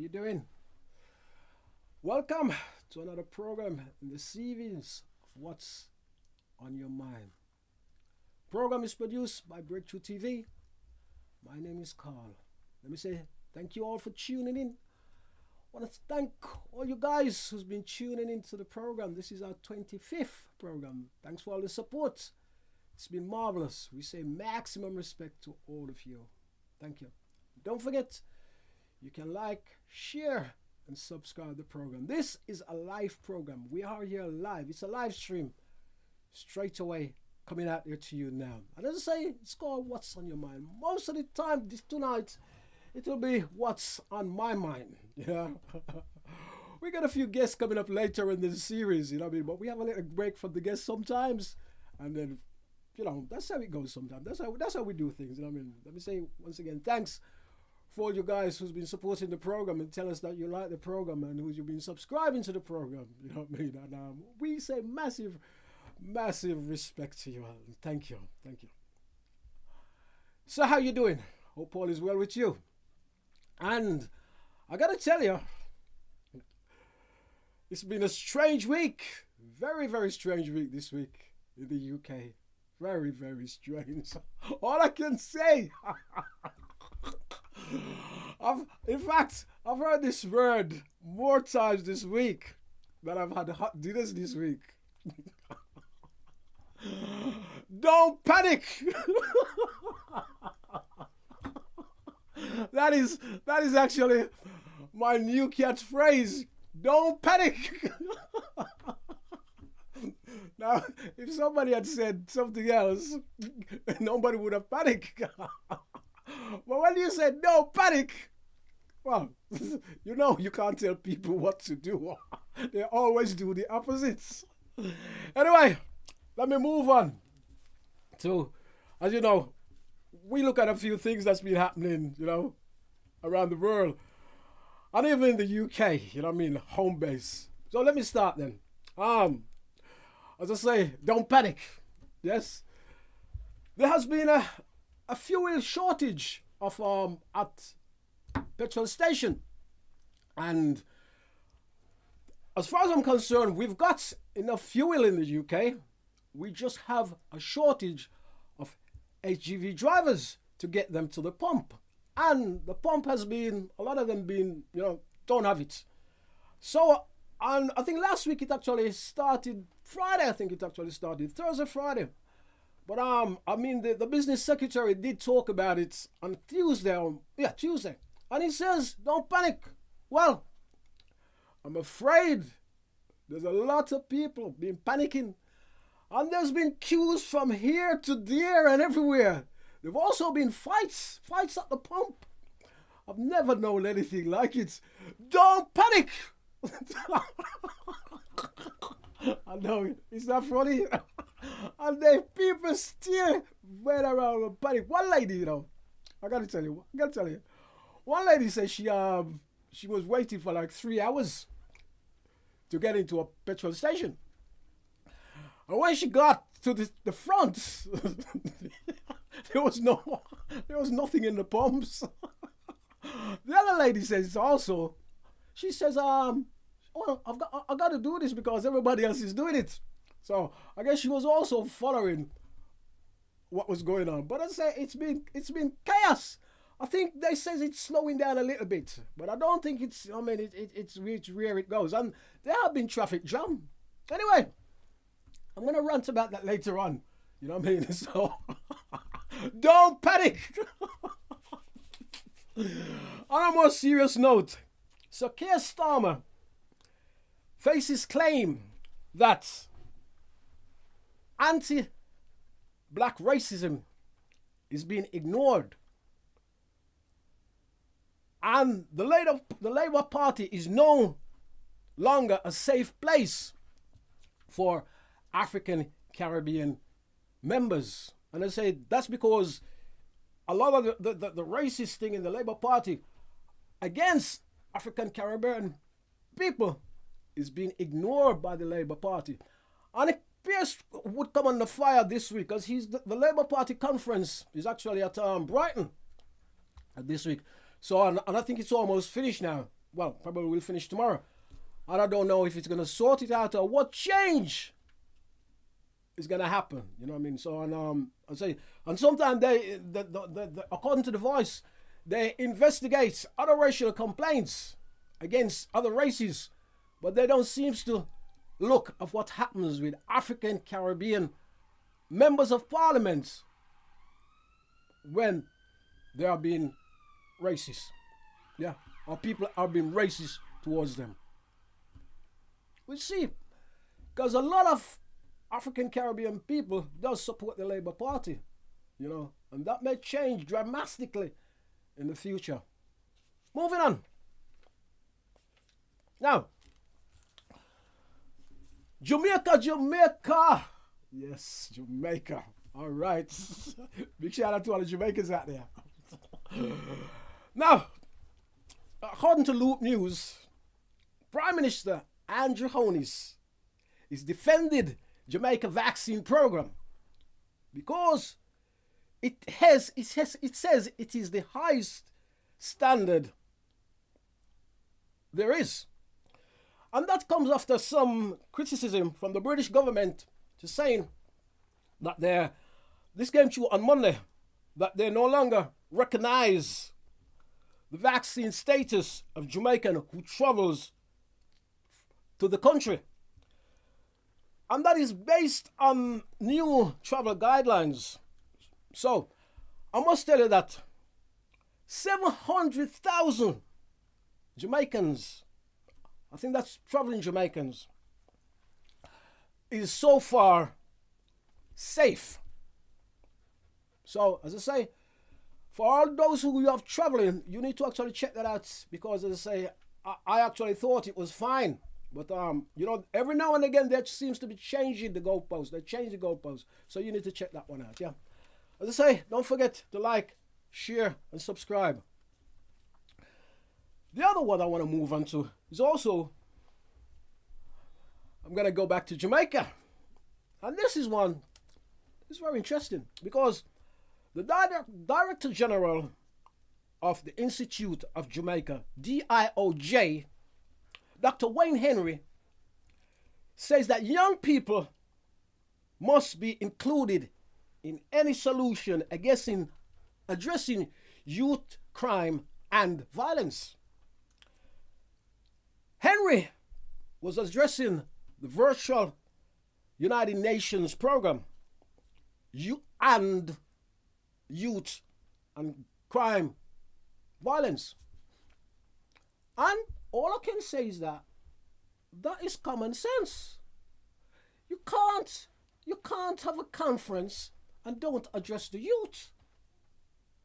you doing? Welcome to another program in the series of What's on Your Mind. Program is produced by Breakthrough TV. My name is Carl. Let me say thank you all for tuning in. I want to thank all you guys who's been tuning into the program. This is our 25th program. Thanks for all the support. It's been marvelous. We say maximum respect to all of you. Thank you. Don't forget, you can like, share, and subscribe the program. This is a live program. We are here live. It's a live stream straight away coming out here to you now. And as I say, it's called What's on Your Mind. Most of the time, tonight, it will be What's on My Mind. Yeah. We got a few guests coming up later in this series, you know what I mean? But we have a little break from the guests sometimes. And then, you know, that's how it goes sometimes. That's how we do things, you know what I mean? Let me say once again, thanks for all you guys who's been supporting the program and tell us that you like the program and who's been subscribing to the program, you know what I mean? And we say massive respect to you all. Thank you. So how you doing? Hope all is well with you. And I gotta tell you, it's been a strange week. Very, very strange week this week in the UK. Very, very strange. All I can say. I've heard this word more times this week than I've had hot dinners this week. Don't panic. That is actually my new catchphrase. Don't panic. Now, if somebody had said something else, nobody would have panicked. But when you said don't panic, well, you know you can't tell people what to do. They always do the opposites. Anyway, let me move on to, as you know, we look at a few things that's been happening, you know, around the world. And even in the UK, you know what I mean, home base. So let me start then. As I say, don't panic. Yes. There has been a fuel shortage of at petrol station. And as far as I'm concerned, we've got enough fuel in the UK. We just have a shortage of HGV drivers to get them to the pump. And the pump has been, a lot of them been, you know, don't have it. So, and I think last week it actually started, Friday I think it actually started, Thursday, Friday. But I mean, the business secretary did talk about it on Tuesday. Tuesday. And he says, don't panic. Well, I'm afraid there's a lot of people been panicking. And there's been queues from here to there and everywhere. There've also been fights at the pump. I've never known anything like it. Don't panic. I know, it's not funny. And the people still went around with panic. One lady, you know, I gotta tell you. One lady said she was waiting for like 3 hours to get into a petrol station. And when she got to the front, there was nothing in the pumps. The other lady says also, she says, well, I've got to do this because everybody else is doing it. So I guess she was also following what was going on. But I say it's been chaos. I think they says it's slowing down a little bit, but I don't think it's. I mean, it's reached where it goes, and there have been traffic jam. Anyway, I'm gonna rant about that later on. You know what I mean? So don't panic. On a more serious note, so Keir Starmer faces claim that anti-black racism is being ignored. And the Labour Party is no longer a safe place for African Caribbean members. And I say that's because a lot of the racist thing in the Labour Party against African Caribbean people is being ignored by the Labour Party. And Pierce would come under fire this week because the Labour Party conference is actually at Brighton this week. So, and I think it's almost finished now. well, probably will finish tomorrow. And I don't know if it's going to sort it out or what change is going to happen. You know what I mean? So, I say, and sometimes according to the Voice, they investigate other racial complaints against other races, but they don't seem to look at what happens with African Caribbean members of parliament when they are being racist. Yeah, or people are being racist towards them. We see, because a lot of African Caribbean people does support the Labour Party, you know, and that may change dramatically in the future. Moving on. Now, Jamaica. Yes, Jamaica. All right. Big shout out to all the Jamaicans out there. Now, according to Loop News, Prime Minister Andrew Holness is defended Jamaica vaccine program because it says it is the highest standard there is. And that comes after some criticism from the British government to saying that this came through on Monday, that they no longer recognize the vaccine status of Jamaican who travels to the country. And that is based on new travel guidelines. So, I must tell you that 700,000 Jamaicans, I think that's traveling Jamaicans, is so far safe. So, as I say, for all those who you have traveling, you need to actually check that out, because as I say, I actually thought it was fine. But, you know, every now and again, there seems to be changing the goalposts. They change the goalposts. So you need to check that one out, yeah. As I say, don't forget to like, share, and subscribe. The other one I want to move on to is also, I'm going to go back to Jamaica. And this is one, it's very interesting, because the Director General of the Institute of Jamaica, DIOJ, Dr. Wayne Henry, says that young people must be included in any solution addressing youth crime and violence. Henry was addressing the virtual United Nations program and youth and crime violence. And all I can say is that is common sense. You can't have a conference and don't address the youth,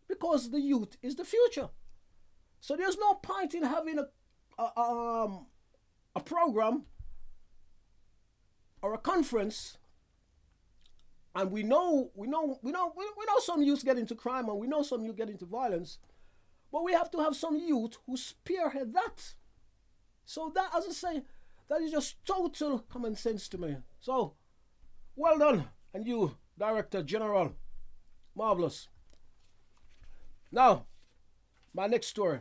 because the youth is the future. So there's no point in having a program or a conference, and we know some youth get into crime, and we know some youth get into violence, but we have to have some youth who spearhead that. So that, as I say, that is just total common sense to me. So, well done, and you, Director General, marvelous. Now, my next story.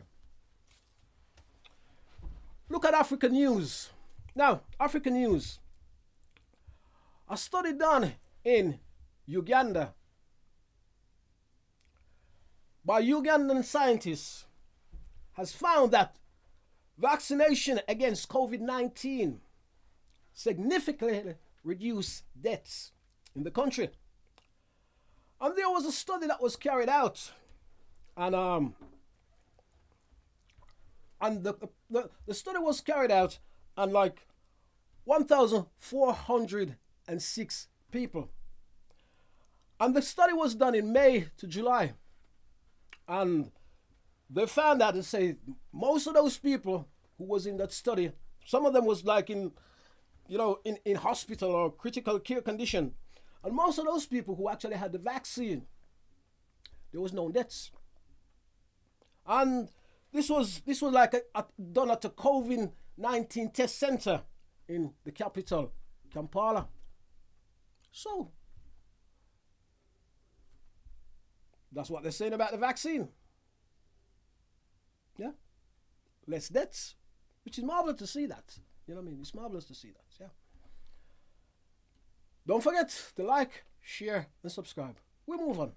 Look at African news. Now, African news. A study done in Uganda by Ugandan scientists has found that vaccination against COVID-19 significantly reduced deaths in the country. And there was a study that was carried out, and the study was carried out on like 1,406 people. And the study was done in May to July. And they found out to say most of those people who was in that study, some of them was like in hospital or critical care condition. And most of those people who actually had the vaccine, there was no deaths. And this was like done at a COVID-19 test center in the capital, Kampala. So that's what they're saying about the vaccine. Yeah. less debts, which is marvelous to see that. You know what I mean? It's marvelous to see that. Yeah. Don't forget to like, share, and subscribe. We move on.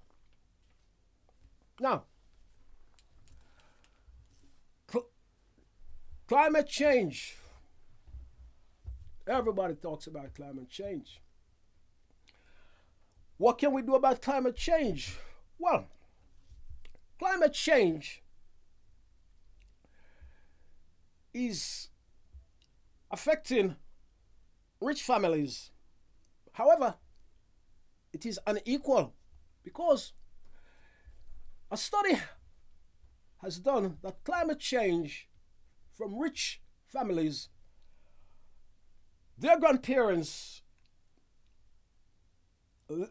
Now, climate change. Everybody talks about climate change. What can we do about climate change? Well, climate change is affecting rich families. However, it is unequal because a study has done that climate change from rich families, their grandparents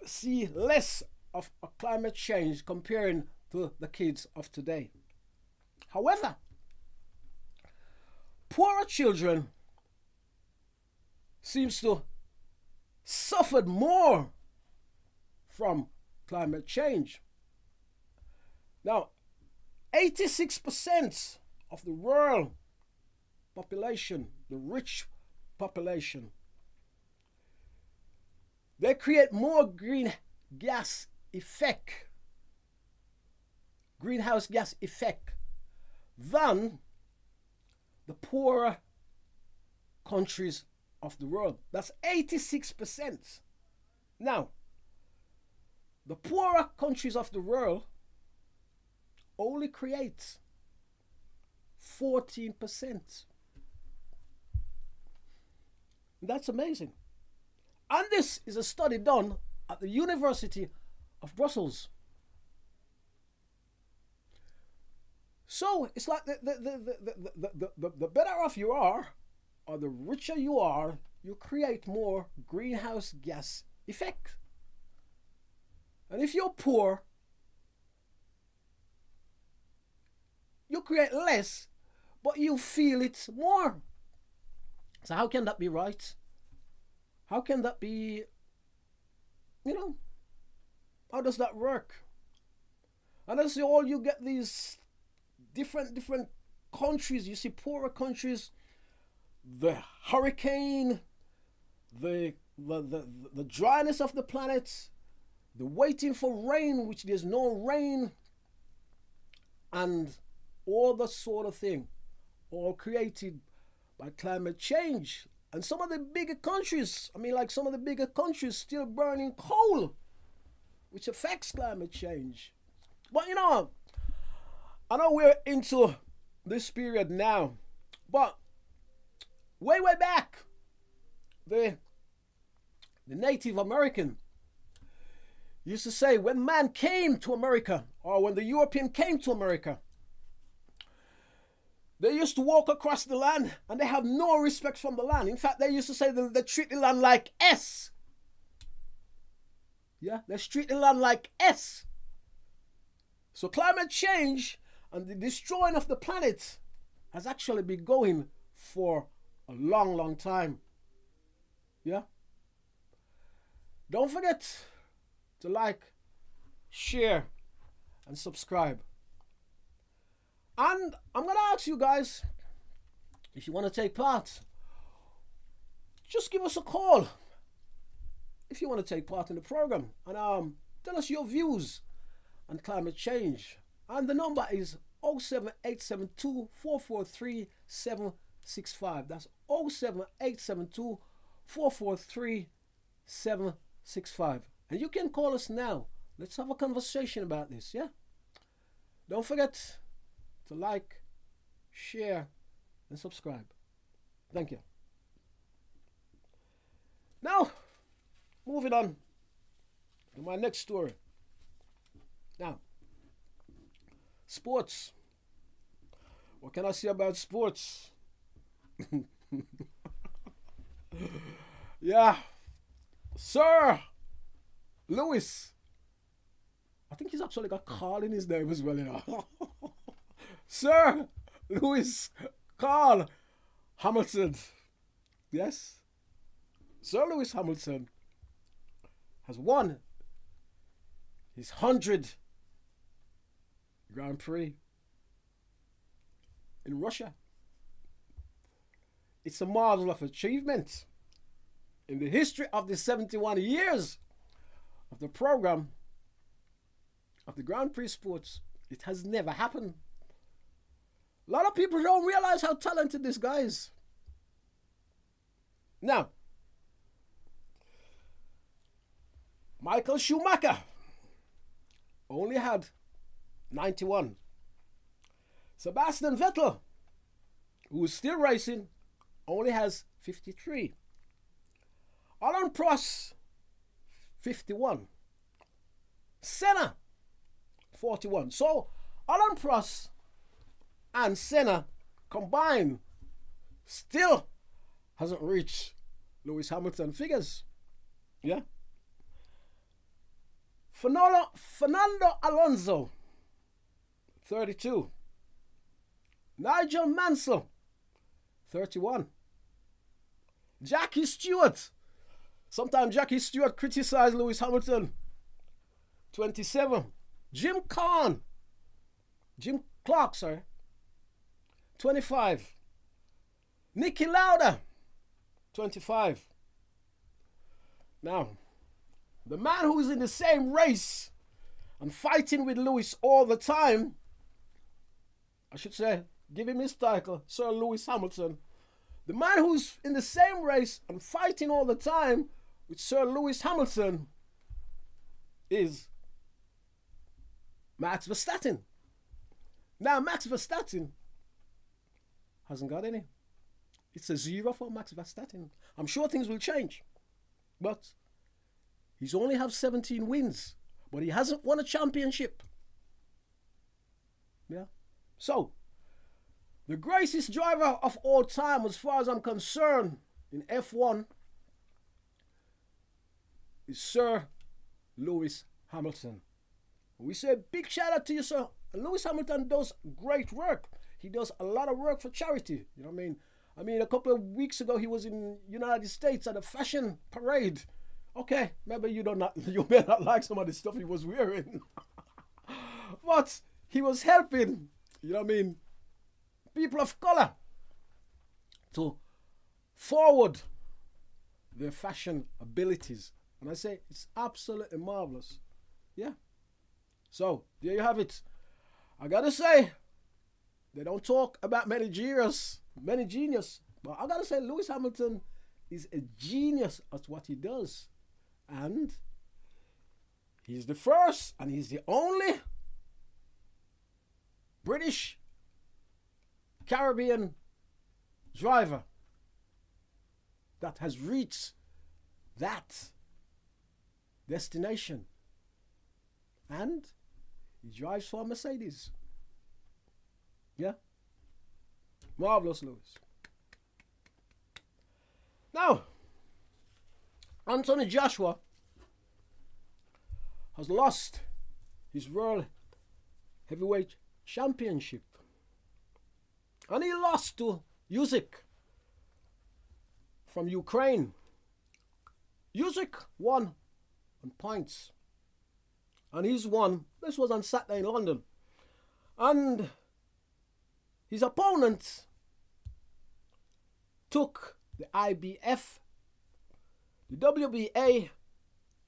see less of a climate change comparing to the kids of today. However, poorer children seems to suffered more from climate change. Now, 86% of the world population, the rich population, they create more greenhouse gas effect than the poorer countries of the world. That's 86%. Now, the poorer countries of the world only create 14%. That's amazing. And this is a study done at the University of Brussels. So it's like the better off you are, or the richer you are, you create more greenhouse gas effect. And if you're poor, you create less, but you feel it more. So how can that be right? How can that be, how does that work? And as you get these different countries, you see poorer countries, the hurricane, the dryness of the planet, the waiting for rain, which there's no rain, and all the sort of thing, all created by climate change. And some of the bigger countries, still burning coal, which affects climate change. But I know we're into this period now, but way back, the Native American used to say, when man came to America, or when the European came to America, they used to walk across the land and they have no respect from the land. In fact, they used to say they treat the land like S. Yeah, they treat the land like S. So climate change and the destroying of the planet has actually been going for a long time. Yeah? Don't forget to like, share, and subscribe. And I'm going to ask you guys, if you want to take part, just give us a call if you want to take part in the program, and tell us your views on climate change. And the number is 07872 443 765. That's 07872 443 765. And you can call us now. Let's have a conversation about this, yeah? Don't forget to like, share, and subscribe. Thank you. Now, moving on to my next story. Now, sports. What can I say about sports? Yeah. Sir Lewis. I think he's actually got Carl in his name as well, Sir Lewis Carl Hamilton. Yes? Sir Lewis Hamilton has won his 100th Grand Prix in Russia. it's a marvel of achievement. In the history of the 71 years of the program of the Grand Prix Sports, it has never happened. A lot of people don't realize how talented this guy is. Now, Michael Schumacher only had 91. Sebastian Vettel, who is still racing, only has 53. Alain Prost, 51. Senna, 41. So, Alain Prost and Senna combined still hasn't reached Lewis Hamilton figures. Yeah. Fernando Alonso, 32. Nigel Mansell, 31. Jackie Stewart. Sometimes Jackie Stewart criticized Lewis Hamilton. 27. Jim Clark, 25. Nicky Lauda, 25. Now, the man who is in the same race and fighting with Lewis all the time, I should say, give him his title, Sir Lewis Hamilton. The man who's in the same race and fighting all the time with Sir Lewis Hamilton is Max Verstappen. Now, Max Verstappen hasn't got any. It's a 0 for Max Verstappen. I'm sure things will change. But he's only have 17 wins. But he hasn't won a championship. Yeah. So, the greatest driver of all time, as far as I'm concerned, in F1 is Sir Lewis Hamilton. We say big shout out to you, sir. Lewis Hamilton does great work. He does a lot of work for charity. You know what I mean? I mean, a couple of weeks ago, he was in United States at a fashion parade. Okay, maybe you may not like some of the stuff he was wearing. But he was helping, you know what I mean, people of color to forward their fashion abilities. And I say, it's absolutely marvelous. Yeah. So, there you have it. I gotta say, they don't talk about many genius, but I gotta say, Lewis Hamilton is a genius at what he does. And he's the first and he's the only British Caribbean driver that has reached that destination. And he drives for a Mercedes. Yeah. Marvelous, Lewis. Now, Anthony Joshua has lost his World Heavyweight Championship. And he lost to Usyk from Ukraine. Usyk won on points. And he's won. This was on Saturday in London. And his opponent took the IBF, the WBA,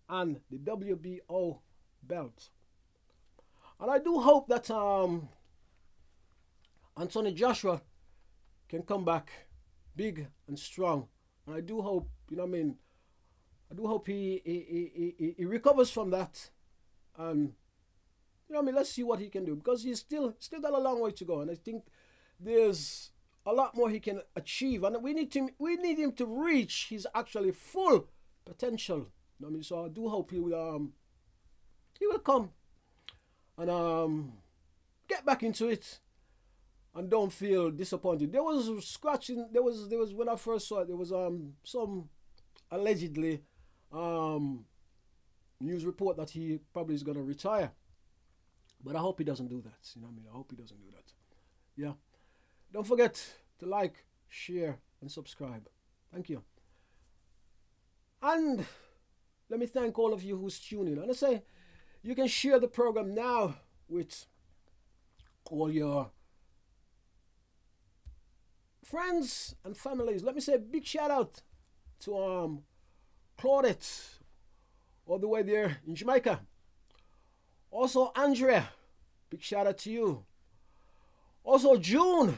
and the WBO belt. And I do hope that Anthony Joshua can come back big and strong. And I do hope, you know what I mean, I do hope he recovers from that. And, you know what I mean, let's see what he can do. Because he's still got a long way to go. And I think there's a lot more he can achieve. And we need him to reach his actually full potential. You know what I mean? So I do hope he will come and get back into it and don't feel disappointed. There was scratching. There was when I first saw it, there was some allegedly news report that he probably is going to retire. But I hope he doesn't do that. You know what I mean? I hope he doesn't do that. Yeah. Don't forget to like, share, and subscribe. Thank you. And let me thank all of you who's tuning in. And I say, you can share the program now with all your friends and families. Let me say a big shout out to Claudette, all the way there in Jamaica. Also Andrea, big shout out to you. Also June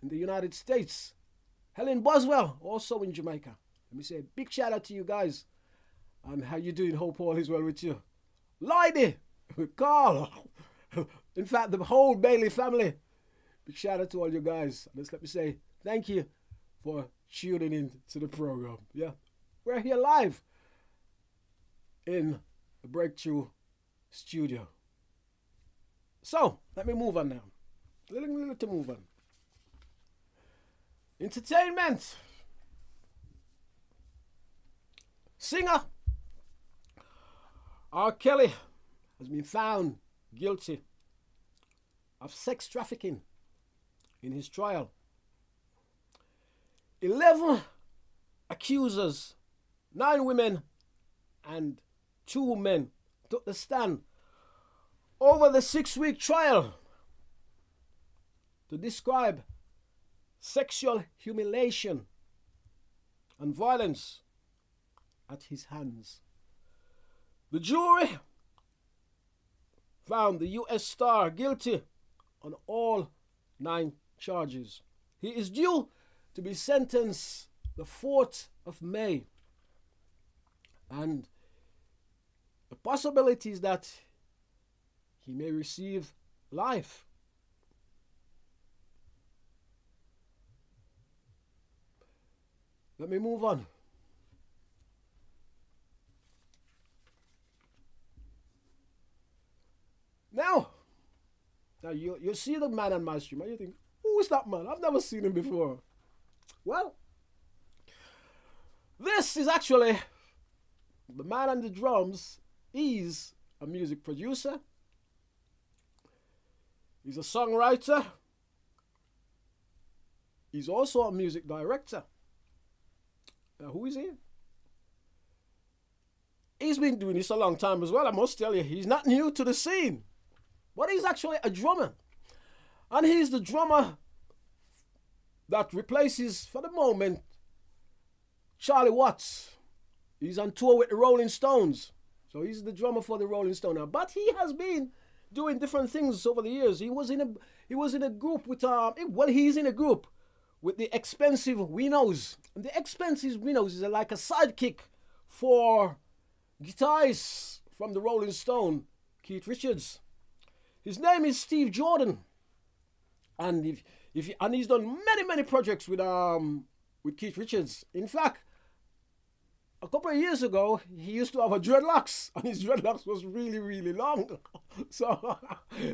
in the United States. Helen Boswell, also in Jamaica. Let me say a big shout out to you guys. And how you doing? Hope all is well with you. Lloydie, Carl, in fact the whole Bailey family. Big shout out to all you guys. Just let me say thank you for tuning in to the program. Yeah, we're here live in the Breakthrough Studio. So let me move on now. Little to move on. Entertainment. Singer R. Kelly has been found guilty of sex trafficking in his trial. 11 accusers, 9 women and 2 men, took the stand over the 6-week trial to describe sexual humiliation and violence at his hands. The jury found the U.S. star guilty on all 9 charges. He is due to be sentenced the 4th of May. And the possibility is that he may receive life. Let me move on. Now you see the man on my stream and you think, who is that man? I've never seen him before. Well, this is actually the man on the drums. He's a music producer. He's a songwriter. He's also a music director. Now, who is he? He's been doing this a long time as well. I must tell you, he's not new to the scene. But he's actually a drummer. And he's the drummer that replaces, for the moment, Charlie Watts. He's on tour with the Rolling Stones. So he's the drummer for the Rolling Stones now. But he has been doing different things over the years. He was in a group with he's in a group with the Expensive Winos. And the Expensive Winos is like a sidekick for guitarist from the Rolling Stone, Keith Richards. His name is Steve Jordan, and he's done many projects with Keith Richards. In fact, a couple of years ago, he used to have a dreadlocks, and his dreadlocks was really long. So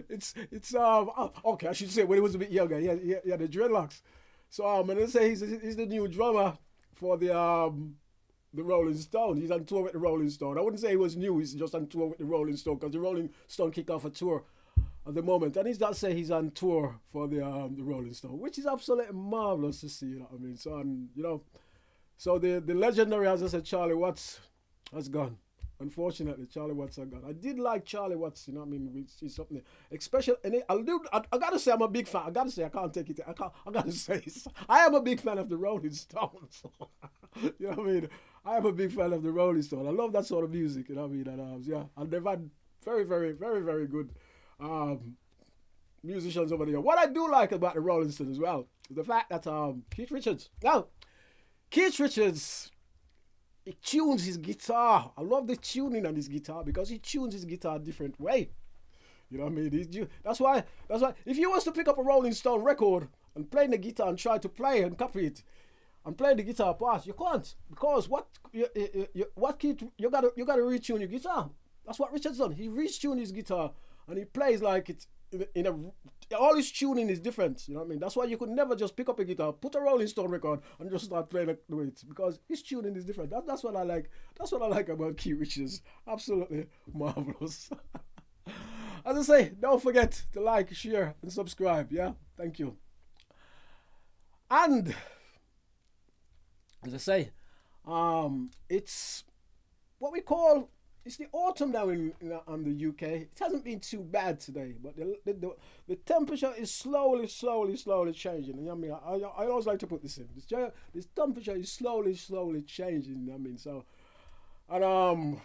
it's okay. I should say when he was a bit younger, he had the dreadlocks. So I'm gonna say he's the new drummer for the Rolling Stone. He's on tour with the Rolling Stone. I wouldn't say he was new. He's just on tour with the Rolling Stone because the Rolling Stone kick off a tour at the moment, and he's not say he's on tour for the Rolling Stone, which is absolutely marvelous to see. You know what I mean? So so the legendary, as I said, Charlie Watts has gone. Unfortunately, Charlie Watts has gone. I did like Charlie Watts. You know what I mean? It's something especially. And I gotta say, I'm a big fan. I gotta say, I can't take it. I gotta say, I am a big fan of the Rolling Stones. You know what I mean? I am a big fan of the Rolling Stones. I love that sort of music. You know what I mean? And and they've had very good musicians over there. What I do like about the Rolling Stones as well is the fact that Keith Richards. Now, Keith Richards, he tunes his guitar. I love the tuning on his guitar because he tunes his guitar a different way. You know what I mean? That's why. If you was to pick up a Rolling Stone record and play the guitar and try to play and copy it, and play the guitar parts, you can't, because you gotta retune your guitar. That's what Richard's done. He retuned his guitar and he plays like it all his tuning is different. You know what I mean? That's why you could never just pick up a guitar, put a Rolling Stone record, and just start playing it because his tuning is different. That's what I like. That's what I like about Keith Richards. Absolutely marvelous. As I say, don't forget to like, share, and subscribe. Yeah, thank you. And as I say, it's what we call it's the autumn now in the UK. It hasn't been too bad today, but the temperature is slowly changing. You know what I mean? I always like to put this in. This temperature is slowly changing. You know what I mean? So, and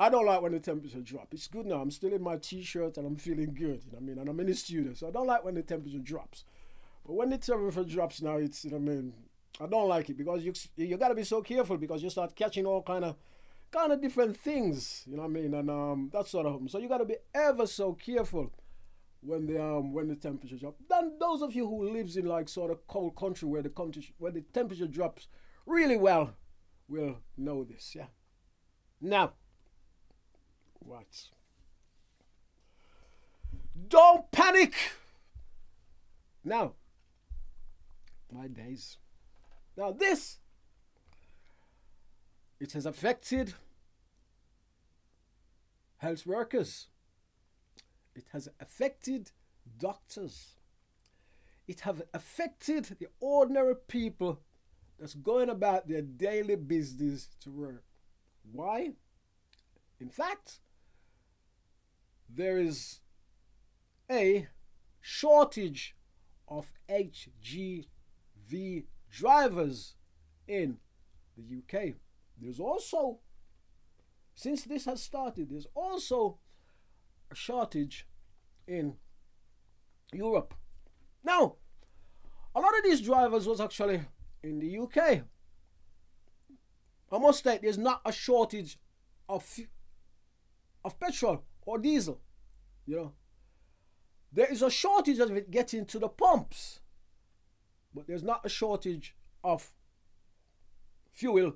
I don't like when the temperature drops. It's good now. I'm still in my t-shirt and I'm feeling good. You know what I mean? And I'm in the studio, so I don't like when the temperature drops. But when the temperature drops now, it's, you know what I mean? I don't like it because you got to be so careful because you start catching all kind of different things. You know what I mean? And that sort of. So you got to be ever so careful when the temperature drops. Then those of you who lives in like sort of cold country where the temperature drops really well will know this. Yeah. Now. What? Don't panic. Now, my days. Now this, it has affected health workers. It has affected doctors. It has affected the ordinary people that's going about their daily business to work. Why? In fact, there is a shortage of HGV drivers in the UK. There's also, since this has started, there's also a shortage in Europe. Now, a lot of these drivers was actually in the UK. I must state there's not a shortage of petrol or diesel, you know. There is a shortage of it getting to the pumps, but there's not a shortage of fuel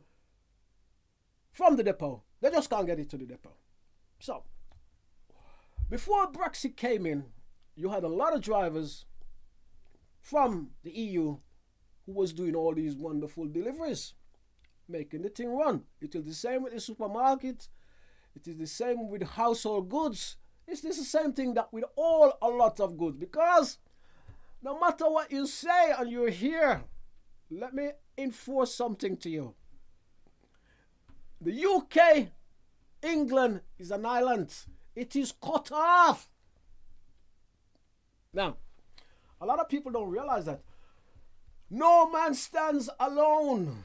from the depot. They just can't get it to the depot. So, before Brexit came in, you had a lot of drivers from the EU who was doing all these wonderful deliveries, making the thing run. It is the same with the supermarket. It is the same with household goods. It's the same thing that with a lot of goods. Because no matter what you say and you're here, let me enforce something to you. The UK, England is an island. It is cut off. Now, a lot of people don't realize that. No man stands alone.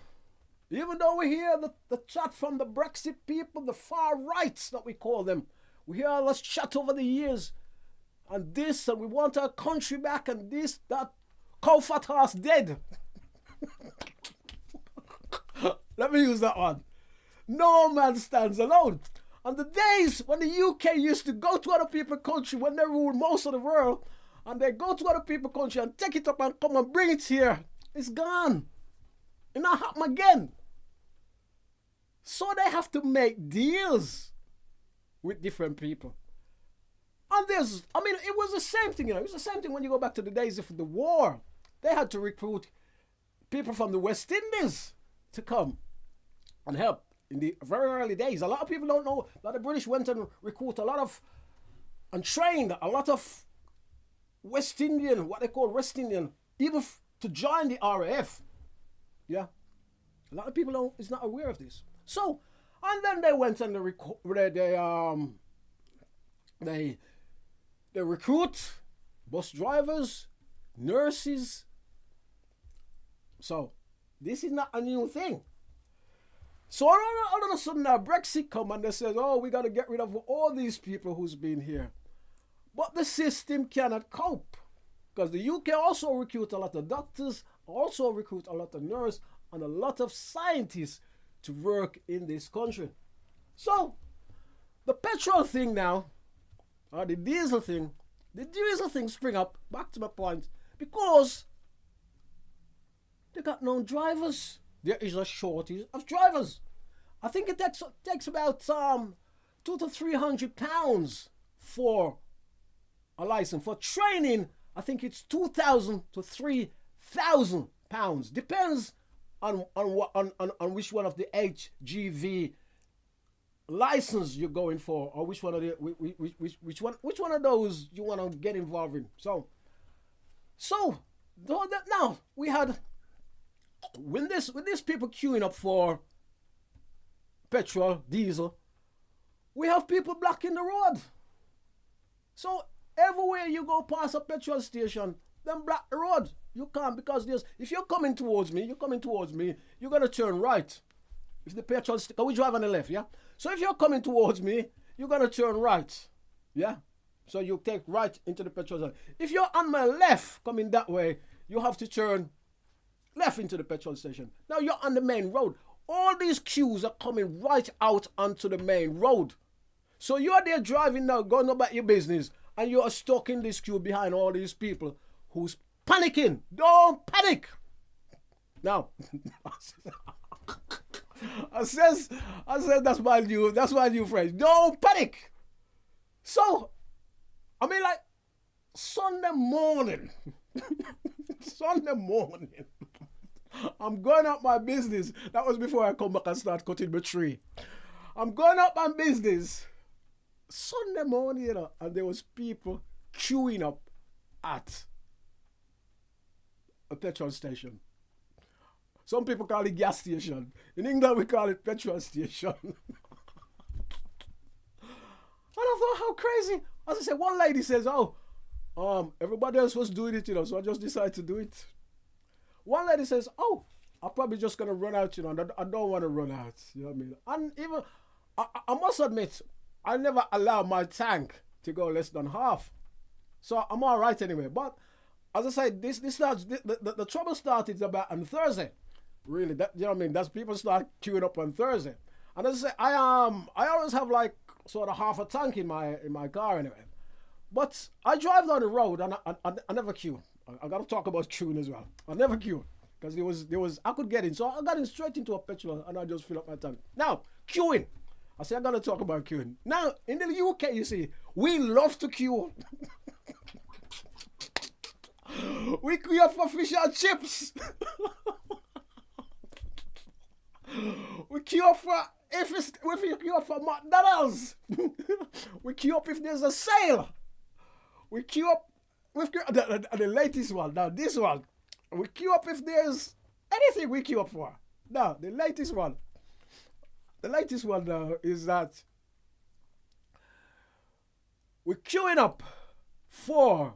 Even though we hear the chat from the Brexit people, the far rights that we call them, we hear all this chat over the years, and this, and we want our country back, and this, that, cow fat horse dead. Let me use that one. No man stands alone. On the days when the UK used to go to other people's country, when they ruled most of the world, and they go to other people's country and take it up and come and bring it here, it's gone. It not happen again. So they have to make deals with different people. And it was the same thing, you know. It was the same thing when you go back to the days of the war. They had to recruit people from the West Indies to come and help in the very early days. A lot of people don't know that the British went and recruited and trained a lot of West Indian, what they call West Indian, even to join the RAF. Yeah. A lot of people is not aware of this. So, and then they went and they recruit bus drivers, nurses. So, this is not a new thing. So all of a sudden now Brexit come and they said, oh, we got to get rid of all these people who's been here. But the system cannot cope. Because the UK also recruit a lot of doctors, also recruit a lot of nurses, and a lot of scientists to work in this country. So, the petrol thing now, or the diesel thing spring up, back to my point, because they got no drivers. There is a shortage of drivers. I think it takes about £200 to £300 for a license. For training, I think it's £2,000 to £3,000. Depends on which one of the HGV license you're going for, or which one which one of those you want to get involved in. So now we had with these people queuing up for petrol, diesel, we have people blocking the road. So everywhere you go past a petrol station, then block the road. You can't, because if you're coming towards me, you're gonna turn right. If the petrol station, we drive on the left, yeah? So if you're coming towards me, you're gonna turn right. Yeah? So you take right into the petrol station. If you're on my left, coming that way, you have to turn left into the petrol station. Now you're on the main road. All these queues are coming right out onto the main road. So you're there driving now, going about your business, and you're stuck in this queue behind all these people who's panicking. Don't panic. Now, I said that's my new phrase. Don't panic. So, I mean, like Sunday morning, I'm going up my business. That was before I come back and start cutting my tree. I'm going up my business Sunday morning, you know, and there was people queuing up at a petrol station. Some people call it gas station. In England, we call it petrol station. And I thought, how crazy. As I said, one lady says, everybody else was doing it, you know, so I just decided to do it. One lady says, I'm probably just going to run out, you know, and I don't want to run out, you know what I mean? And even, I must admit, I never allow my tank to go less than half. So I'm all right anyway. But as I said, the trouble started about on Thursday. Really, that, you know what I mean? That's people start queuing up on Thursday. And as I say, I always have like sort of half a tank in my car anyway. But I drive down the road and I never queue. I got to talk about queuing as well. I never queue because there was I could get in, so I got in straight into a petrol and I just fill up my tank. Now queuing. I said I got to talk about queuing. Now in the UK, you see, we love to queue. We queue up for fish and chips. We queue up for we queue up for McDonald's. We queue up if there's a sale. We queue up with the latest one. Now this one, we queue up if there's anything we queue up for. Now the latest one now is that we're queuing up for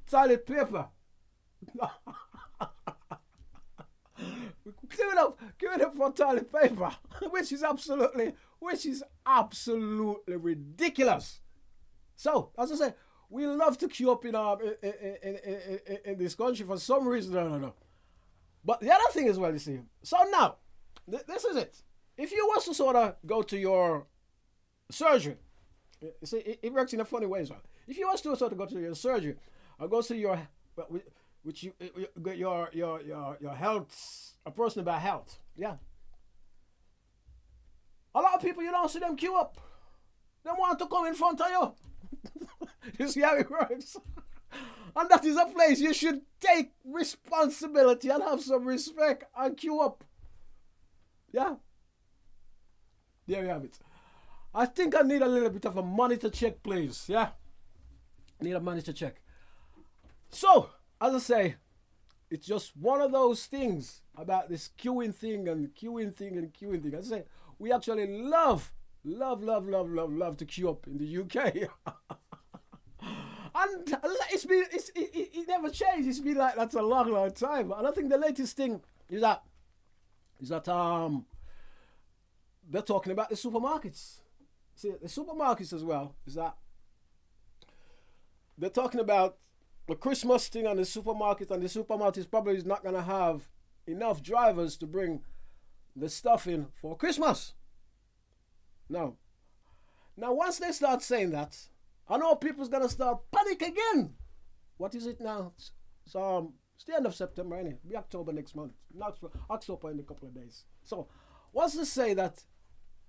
toilet paper. We're queuing up for toilet paper, which is absolutely ridiculous. So, as I say, we love to queue up in this country for some reason. I don't know. But the other thing as well, you see. So now, this is it. If you was to sort of go to your surgery, you see, it works in a funny way as well. If you was to sort of go to your surgery, or go to your health, a person about health, yeah. A lot of people, you don't see them queue up. They want to come in front of you. You see how it works? And that is a place you should take responsibility and have some respect and queue up. Yeah. There you have it. I think I need a little bit of a monitor check, please. Yeah. I need a monitor check. So, as I say, it's just one of those things about this queuing thing. As I say, we actually love to queue up in the UK. And as I say, it never changed. It's been like that's a long time. And I think the latest thing is that they're talking about the supermarkets. See, the supermarkets as well is that they're talking about the Christmas thing on the supermarket, and the supermarket probably is not going to have enough drivers to bring the stuff in for Christmas. Now once they start saying that, I know people's going to start panic again. What is it now? So it's the end of September, anyway. It'll be October next month. October in a couple of days. So once they say that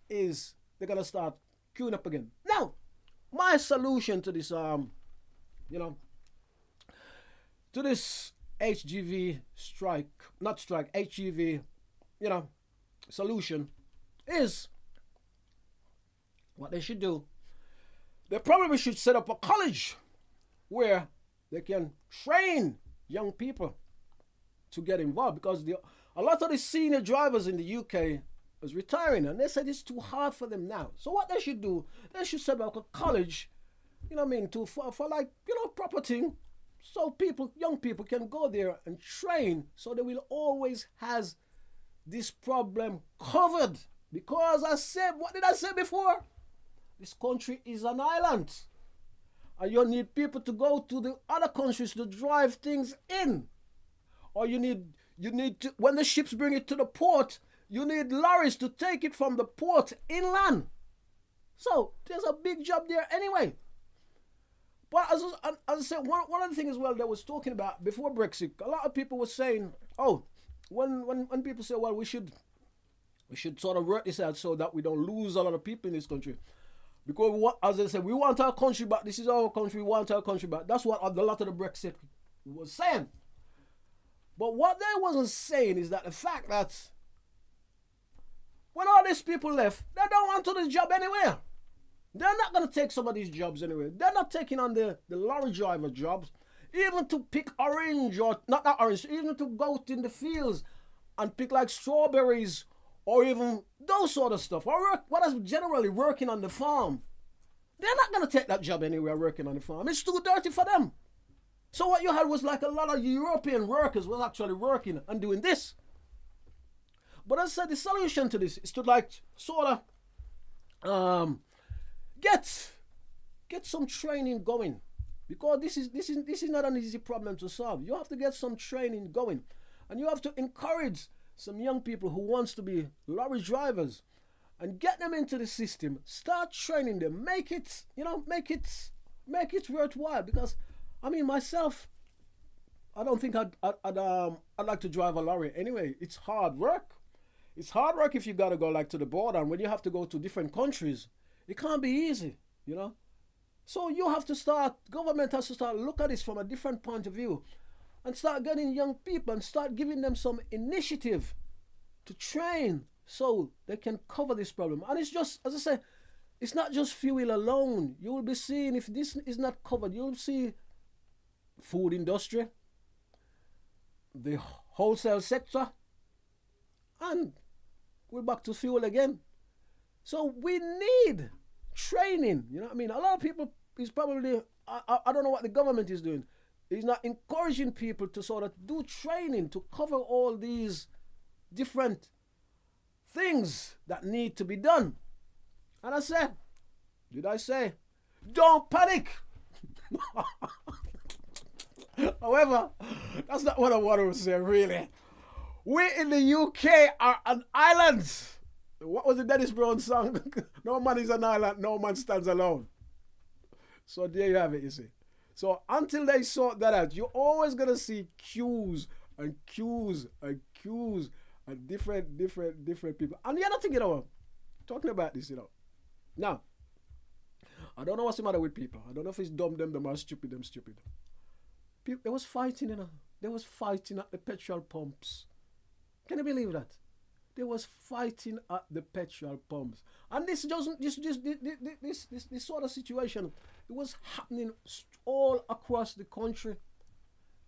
is they're going to start queuing up again. Now, my solution to this, to this HGV HGV, solution is what they should do. They probably should set up a college where they can train young people to get involved, because a lot of the senior drivers in the UK was retiring, and they said it's too hard for them now. So what they should do, they should set up a college, you know what I mean, for like, you know, proper thing, so people, young people can go there and train, so they will always has this problem covered. Because I said, what did I say before? This country is an island, and you need people to go to the other countries to drive things in, or you need to, when the ships bring it to the port, you need lorries to take it from the port inland. So there's a big job there anyway. But as I said, one of the things as well that was talking about before Brexit, a lot of people were saying, oh, when people say, well, we should sort of work this out so that we don't lose a lot of people in this country. Because as I said, we want our country back. This is our country. We want our country back. That's what a lot of the Brexit was saying. But what they wasn't saying is that the fact that when all these people left, they don't want to do the job anywhere. They're not going to take some of these jobs anyway. They're not taking on the lorry driver jobs, even to pick orange, or not orange, even to go out in the fields and pick like strawberries, or even those sort of stuff, or what is generally working on the farm. They're not going to take that job anywhere working on the farm. It's too dirty for them. So what you had was like a lot of European workers was actually working and doing this. But as I said, the solution to this is to like sort of get some training going, because this is not an easy problem to solve. You have to get some training going, and you have to encourage some young people who wants to be lorry drivers and get them into the system. Start training them, make it worthwhile. Because I mean, myself, I don't think I'd like to drive a lorry anyway. It's hard work. It's hard work if you gotta go like to the border, and when you have to go to different countries, it can't be easy, you know. So you have to start. Government has to start look at this from a different point of view, and start getting young people and start giving them some initiative to train so they can cover this problem. And it's just, as I say, it's not just fuel alone. You will be seeing, if this is not covered, you'll see food industry, the wholesale sector, and we're back to fuel again. So we need training, you know what I mean? A lot of people is probably, I don't know what the government is doing. It's not encouraging people to sort of do training to cover all these different things that need to be done. And I said, did I say, don't panic? However, that's not what I want to say, really. We in the UK are an island. What was the Dennis Brown song? No man is an island, no man stands alone. So there you have it, you see. So until they sort that out, you're always going to see queues and queues and queues and different people. And the other thing, you know, talking about this, you know. Now, I don't know what's the matter with people. I don't know if it's dumb them or stupid them stupid. People, there was fighting, you know. There was fighting at the petrol pumps. Can you believe that? There was fighting at the petrol pumps. And this sort of situation, it was happening all across the country.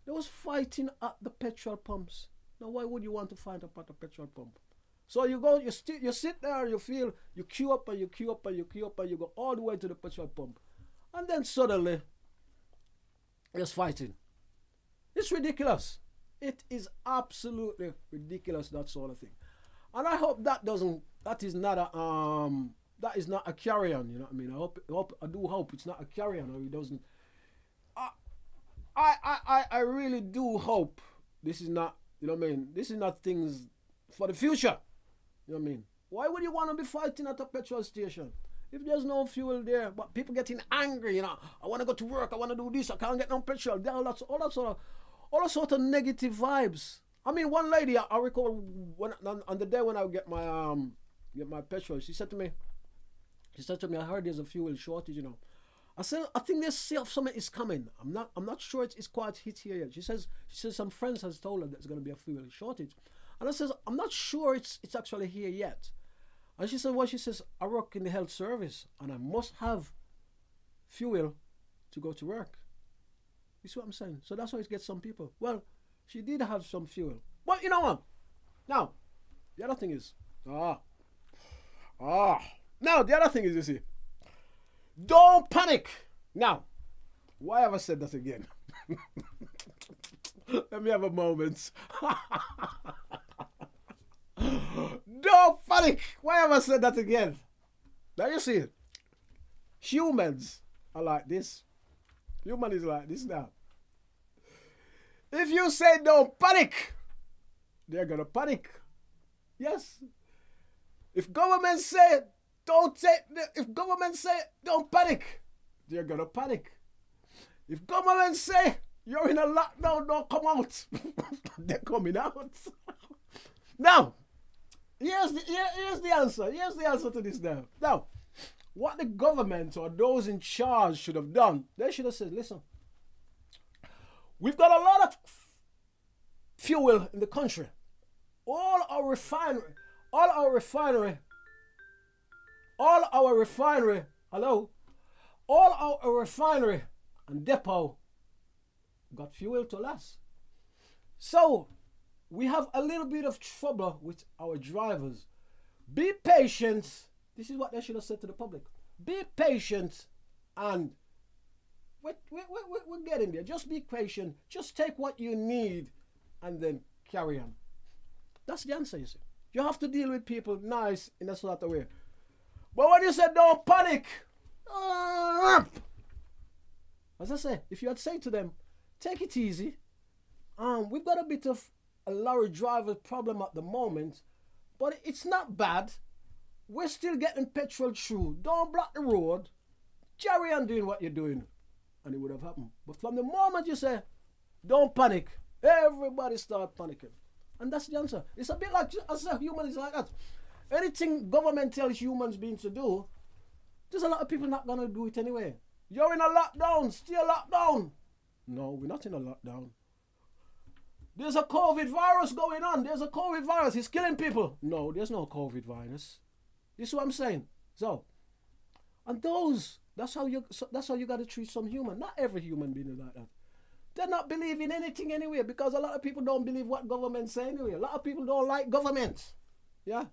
There was fighting at the petrol pumps. Now, why would you want to fight up at a petrol pump? So you go, you sit there, you feel, you queue up and you queue up and you queue up and you go all the way to the petrol pump. And then suddenly, there's fighting. It's ridiculous. It is absolutely ridiculous, that sort of thing. And I hope that is not a carry-on, you know what I mean? I do hope it's not a carry-on, or it doesn't. I really do hope this is not, you know what I mean? This is not things for the future. You know what I mean? Why would you want to be fighting at a petrol station if there's no fuel there? But people getting angry, you know. I want to go to work. I want to do this. I can't get no petrol. All that sort of negative vibes. I mean, one lady I recall on the day when I would get my petrol, she said to me, I heard there's a fuel shortage, you know. I said, I think there's something is coming. I'm not sure it's quite hit here yet. She says some friends has told her there's going to be a fuel shortage. And I says, I'm not sure it's actually here yet. And she said, well, she says, I work in the health service and I must have fuel to go to work. You see what I'm saying? So that's why it gets some people. Well, she did have some fuel. But you know what? Now, the other thing is, Ah. Now, the other thing is, you see, don't panic. Now, why have I said that again? Let me have a moment. Don't panic. Why have I said that again? Now you see it. Humans are like this. Human is like this now. If you say don't panic, they're gonna panic. Yes. If government say if government say don't panic, they're gonna panic. If government say you're in a lockdown, don't come out, they're coming out. Now, here's the answer. Here's the answer to this now. Now, what the government or those in charge should have done, they should have said, listen, we've got a lot of fuel in the country. All our refinery, and depot got fuel to last. So we have a little bit of trouble with our drivers. Be patient. This is what they should have said to the public. Be patient, and we're getting there. Just be patient. Just take what you need and then carry on. That's the answer, you see. You have to deal with people nice in a sort of way. But when you say don't panic, as I say, if you had said to them, take it easy. We've got a bit of a lorry driver problem at the moment, but it's not bad. We're still getting petrol through. Don't block the road. Carry on doing what you're doing. And it would have happened. But from the moment you say, don't panic, everybody start panicking. And that's the answer. It's a bit like, as a human is like that. Anything government tells humans beings to do, there's a lot of people not going to do it anyway. You're in a lockdown, still locked down. No, we're not in a lockdown. There's a COVID virus going on. There's a COVID virus. It's killing people. No, there's no COVID virus. This is what I'm saying. So, and that's how you got to treat some human. Not every human being is like that. They're not believing anything anyway, because a lot of people don't believe what government say anyway. A lot of people don't like government. Yeah.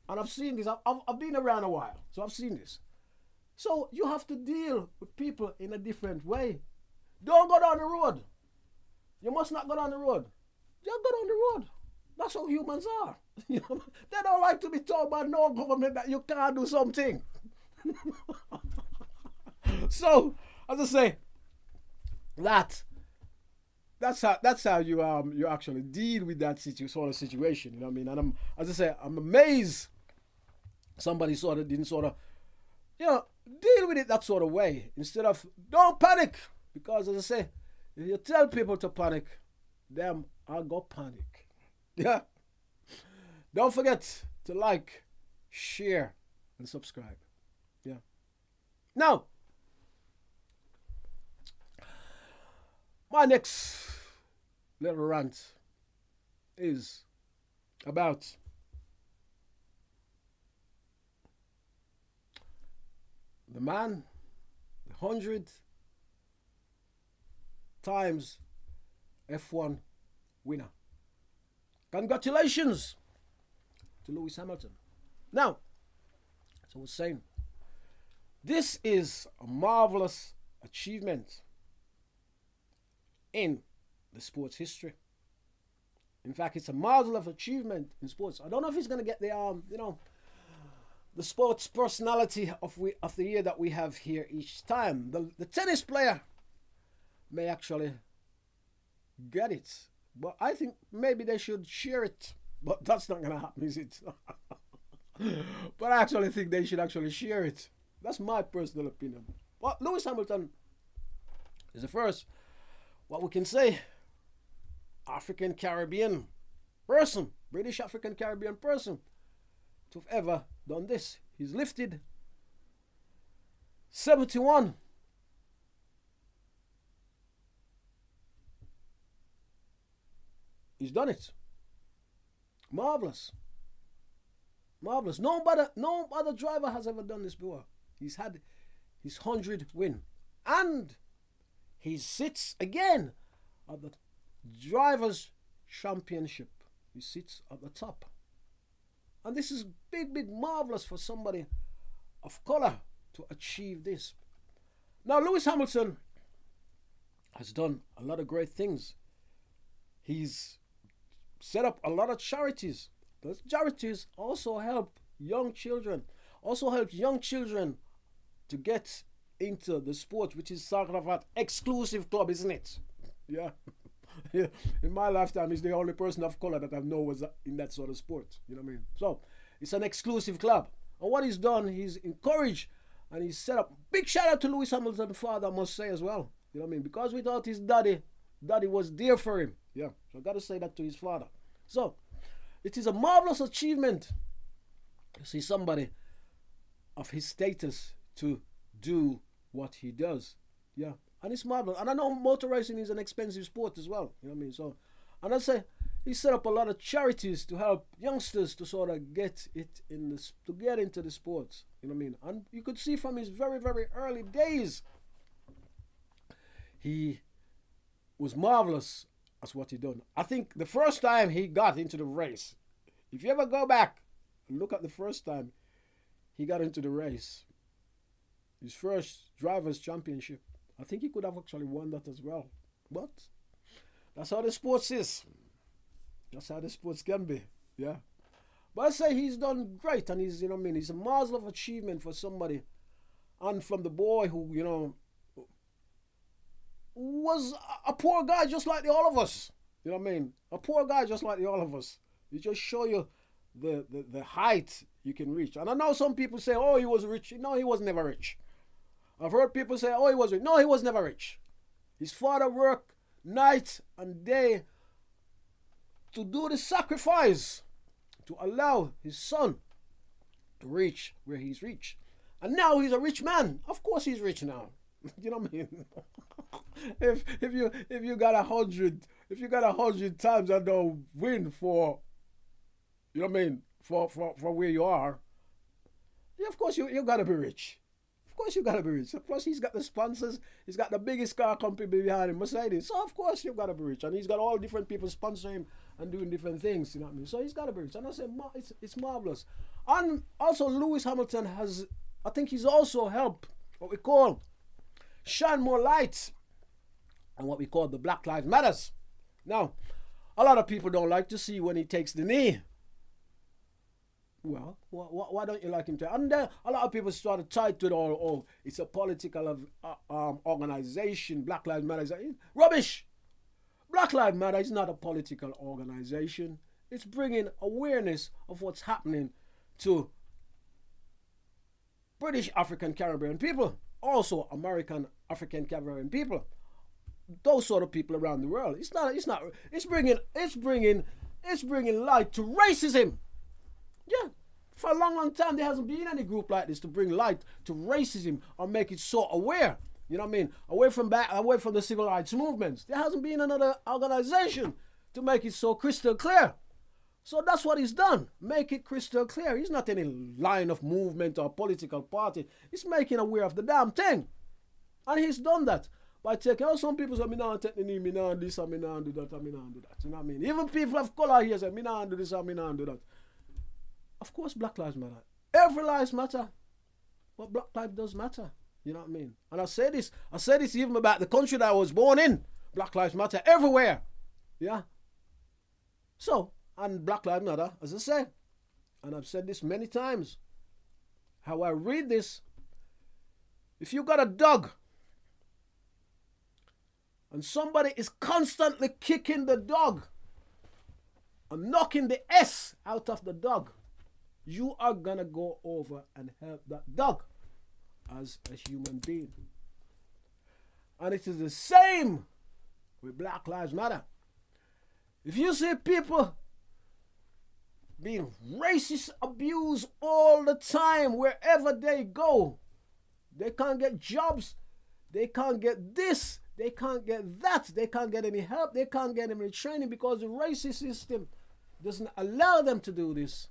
And I've seen this. I've been around a while, so I've seen this. So you have to deal with people in a different way. Don't go down the road. You must not go down the road. Just go down the road. That's how humans are. They don't like to be told by no government that you can't do something. So, as I say, that's how you actually deal with that sort of situation. You know what I mean? And I'm amazed somebody didn't deal with it that sort of way, instead of don't panic, because as I say, if you tell people to panic, them I'll go panic. Yeah. Don't forget to like, share, and subscribe. Yeah. Now, my next little rant is about the man, the 100 times F1 winner. Congratulations to Lewis Hamilton. Now, as I was saying, this is a marvelous achievement in the sports history. In fact, it's a marvelous achievement in sports. I don't know if he's going to get the sports personality of the year that we have here each time. The tennis player may actually get it, but I think maybe they should share it. But that's not going to happen, is it? But I actually think they should actually share it. That's my personal opinion. But Lewis Hamilton is the first, what we can say, African Caribbean person, British African Caribbean person to have ever done this. He's lifted 71. He's done it. Marvelous. Marvelous. No other driver has ever done this before. He's had his 100 win. And he sits again at the Drivers' Championship. He sits at the top. And this is big, big marvelous for somebody of color to achieve this. Now, Lewis Hamilton has done a lot of great things. He's set up a lot of charities. Those charities also help young children, to get into the sport, which is sort of an exclusive club, isn't it? Yeah. Yeah. In my lifetime, he's the only person of color that I know was in that sort of sport. You know what I mean? So it's an exclusive club. And what he's done, he's encouraged and he's set up. Big shout out to Lewis Hamilton's father, I must say as well. You know what I mean? Because without his daddy was there for him. Yeah. So I got to say that to his father. So it is a marvelous achievement to see somebody of his status to do what he does. Yeah. And it's marvelous. And I know motor racing is an expensive sport as well. You know what I mean? So, and I say he set up a lot of charities to help youngsters to sort of get into the sports. You know what I mean? And you could see from his very, very early days, he was marvelous as what he done. I think the first time he got into the race, if you ever go back and look at the first time he got into the race, his first driver's championship, I think he could have actually won that as well. But that's how the sports is. That's how the sports can be. Yeah. But I say he's done great, and he's, you know what I mean, he's a marvel of achievement for somebody. And from the boy who, you know, was a poor guy just like all of us. You know what I mean? A poor guy just like all of us. It just show you the height you can reach. And I know some people say, oh, he was rich. No, he was never rich. I've heard people say, oh, he was rich. No, he was never rich. His father worked night and day to do the sacrifice to allow his son to reach where he's reached. And now he's a rich man. Of course he's rich now. You know what I mean? if you got 100 times and don't win for, you know what I mean, for where you are, yeah, of course you gotta be rich. Of course you gotta be rich. Plus he's got the sponsors. He's got the biggest car company behind him, Mercedes. So of course you gotta be rich. And he's got all different people sponsoring him and doing different things. You know what I mean? So he's gotta be rich. And I say it's marvelous. And also Lewis Hamilton has, I think he's also helped what we call shine more light on what we call the Black Lives Matters. Now, a lot of people don't like to see when he takes the knee. Well, why don't you like him to? And then a lot of people started tied to it all. Oh, it's a political organization. Black Lives Matter is rubbish. Black Lives Matter is not a political organization. It's bringing awareness of what's happening to British African Caribbean people, also American African Caribbean people, those sort of people around the world. It's bringing light to racism. Yeah, for a long, long time there hasn't been any group like this to bring light to racism or make it so aware. You know what I mean? Away from the civil rights movements. There hasn't been another organization to make it so crystal clear. So that's what he's done. Make it crystal clear. He's not any line of movement or political party. He's making aware of the damn thing. And he's done that by taking out some people say, me not take the knee, me not do this, and me not do that, and me not do that. You know what I mean? Even people of color here say, me not do this, and me not do that. Of course, Black Lives Matter. Every lives matter. But Black Lives does matter. You know what I mean? And I say this even about the country that I was born in. Black Lives Matter everywhere. Yeah. So, and Black Lives Matter, as I say, and I've said this many times, how I read this, if you got a dog and somebody is constantly kicking the dog and knocking the S out of the dog, you are gonna go over and help that dog as a human being. And it is the same with Black Lives Matter. If you see people being racist, abused all the time, wherever they go, they can't get jobs, they can't get this, they can't get that, they can't get any help, they can't get any training because the racist system doesn't allow them to do this.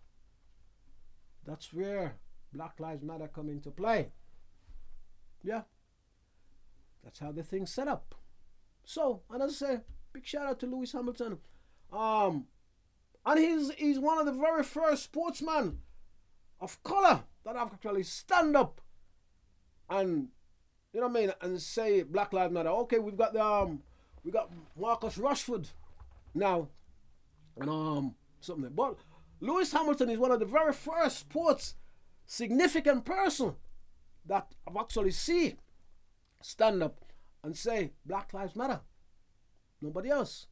That's where Black Lives Matter come into play. Yeah. That's how the thing's set up. So, and as I say, big shout out to Lewis Hamilton. And he's one of the very first sportsmen of color that have actually stand up and, you know what I mean, and say Black Lives Matter. Okay, we got Marcus Rashford now, and something. But Lewis Hamilton is one of the very first sports significant person that I've actually seen stand up and say Black Lives Matter. Nobody else.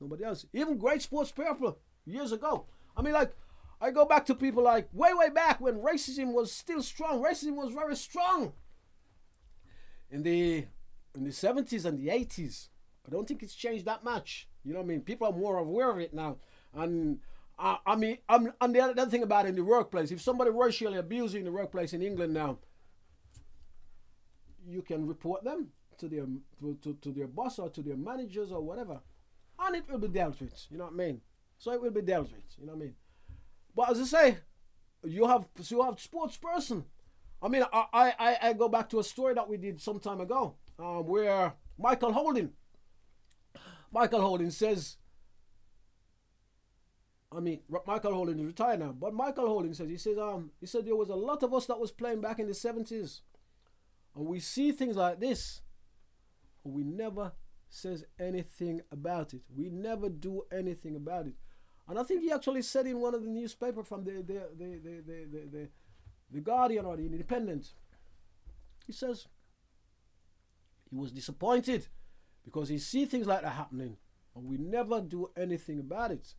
Nobody else. Even great sports people years ago. I mean, like, I go back to people like way back when racism was still strong. Racism was very strong in the 70s and the 80s. I don't think it's changed that much. You know what I mean? People are more aware of it now. And I mean, and the other thing about it in the workplace, if somebody racially abusing in the workplace in England now, you can report them to their boss or to their managers or whatever, and it will be dealt with. You know what I mean? So it will be dealt with. You know what I mean? But as I say, you have sports person. I mean, I go back to a story that we did some time ago, where Michael Holding says, I mean, Michael Holding is retired now, but Michael Holding says, he said there was a lot of us that was playing back in the 70s, and we see things like this, and we never says anything about it. We never do anything about it. And I think he actually said in one of the newspapers from the Guardian or the Independent, he says he was disappointed because he see things like that happening, and we never do anything about it.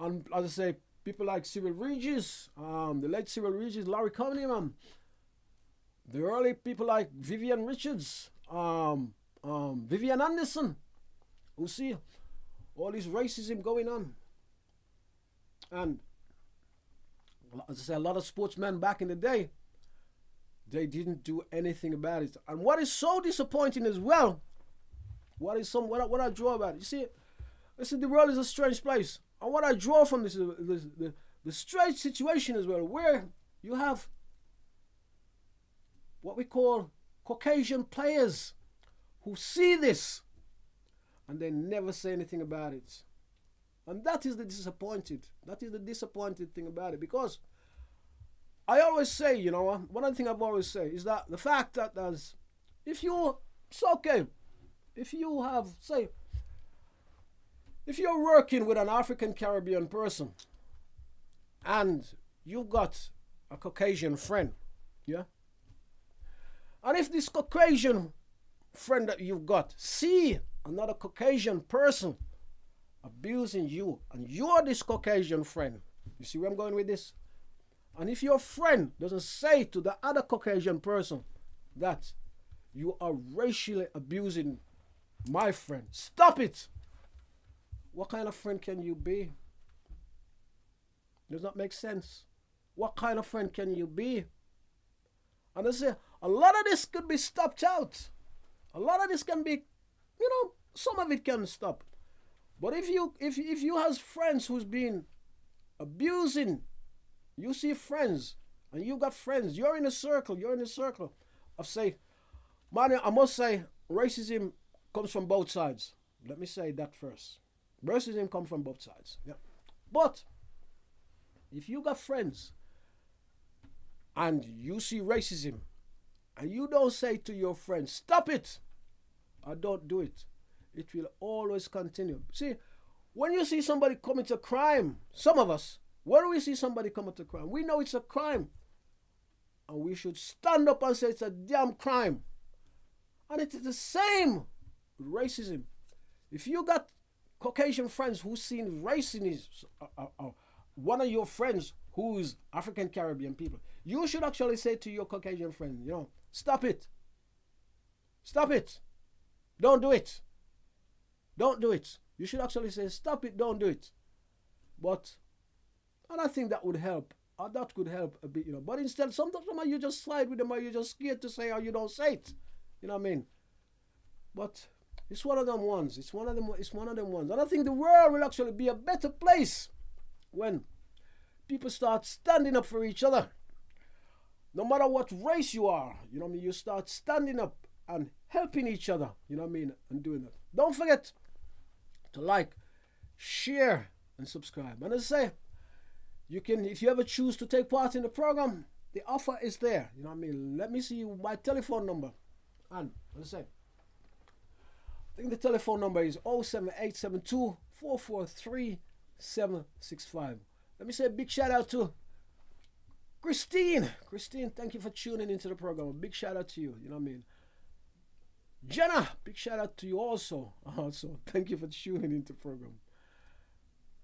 And as I say, people like Cyril Regis, the late Cyril Regis, Larry Cunningham, the early people like Vivian Richards, Vivian Anderson, who see all this racism going on. And as I say, a lot of sportsmen back in the day, they didn't do anything about it. And what is so disappointing as well, what I draw about it, you see, the world is a strange place. And what I draw from this is the strange situation as well, where you have what we call Caucasian players who see this and they never say anything about it. And that is the disappointed thing about it, because I always say, you know, one of the things I've always said is that the fact that if you're working with an African Caribbean person and you've got a Caucasian friend, yeah? And if this Caucasian friend that you've got see another Caucasian person abusing you, and you're this Caucasian friend, you see where I'm going with this? And if your friend doesn't say to the other Caucasian person that you are racially abusing my friend, stop it. What kind of friend can you be? Does not make sense. What kind of friend can you be? And I say, a lot of this could be stopped out. A lot of this can be, you know, some of it can stop. But if you have friends who's been abusing, you see friends, and you got friends, you're in a circle of say, man, I must say, racism comes from both sides. Let me say that first. Racism comes from both sides. Yeah. But if you got friends and you see racism and you don't say to your friends, stop it, or don't do it, it will always continue. See, when you see somebody commit a crime, some of us, when we see somebody commit a crime, we know it's a crime. And we should stand up and say it's a damn crime. And it is the same with racism. If you got Caucasian friends who seen race in his, one of your friends who's African Caribbean people, you should actually say to your Caucasian friend, you know, stop it. Stop it. Don't do it. Don't do it. You should actually say, stop it, don't do it. And I think that would help. That could help a bit, you know. But instead, sometimes you just slide with them, or you're just scared to say, or you don't say it. You know what I mean? But it's one of them ones. It's one of them ones. And I think the world will actually be a better place when people start standing up for each other. No matter what race you are, you know what I mean? You start standing up and helping each other, you know what I mean? And doing that. Don't forget to like, share, and subscribe. And as I say, you can, if you ever choose to take part in the program, the offer is there. You know what I mean? Let me see my telephone number. And as I say, I think the telephone number is 07872 443 765. Let me say a big shout out to Christine. Christine, thank you for tuning into the program. A big shout out to you. You know what I mean? Jenna, big shout out to you also. Thank you for tuning into the program.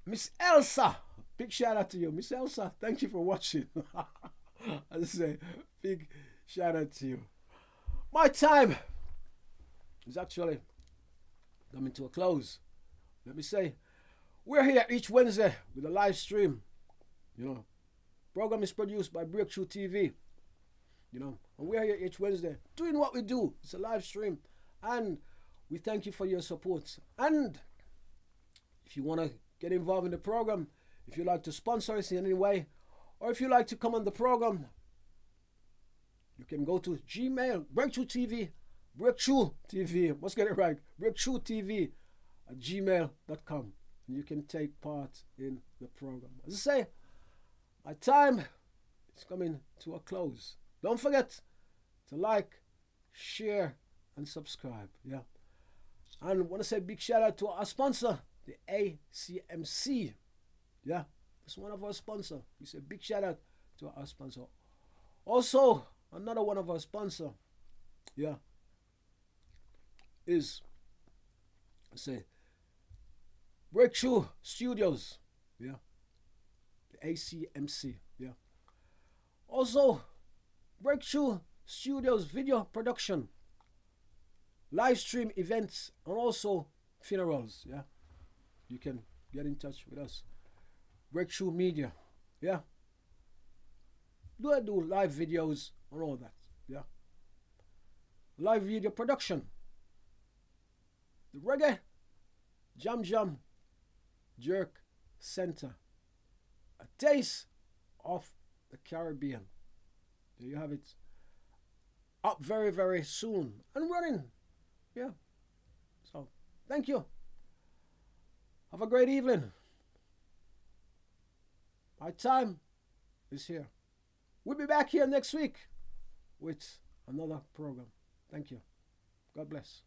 Miss Elsa, big shout out to you. Miss Elsa, thank you for watching. As I say, big shout out to you. My time is actually coming to a close. Let me say, we're here each Wednesday with a live stream. You know, program is produced by Breakthrough TV. You know, and we're here each Wednesday doing what we do. It's a live stream, and we thank you for your support. And if you want to get involved in the program, if you like to sponsor us in any way, or if you like to come on the program, you can go to Gmail, Breakthrough TV, let's get it right, Breakthrough TV at gmail.com, and you can take part in the program. As I say, my time is coming to a close. Don't forget to like, share, and subscribe. Yeah. And I want to say a big shout out to our sponsor, the ACMC. Yeah. That's one of our sponsors. We say big shout out to our sponsor. Also, another one of our sponsors, yeah, is, say, Breakthrough Studios. Yeah. The ACMC. Yeah. Also, Breakthrough Studios video production, live stream events, and also funerals. Yeah, you can get in touch with us. Breakthrough Media. Yeah, do live videos and all that. Yeah, live video production. The Reggae Jam Jerk Center. A taste of the Caribbean. There you have it. Up very, very soon and running. Yeah. So, thank you. Have a great evening. My time is here. We'll be back here next week with another program. Thank you. God bless.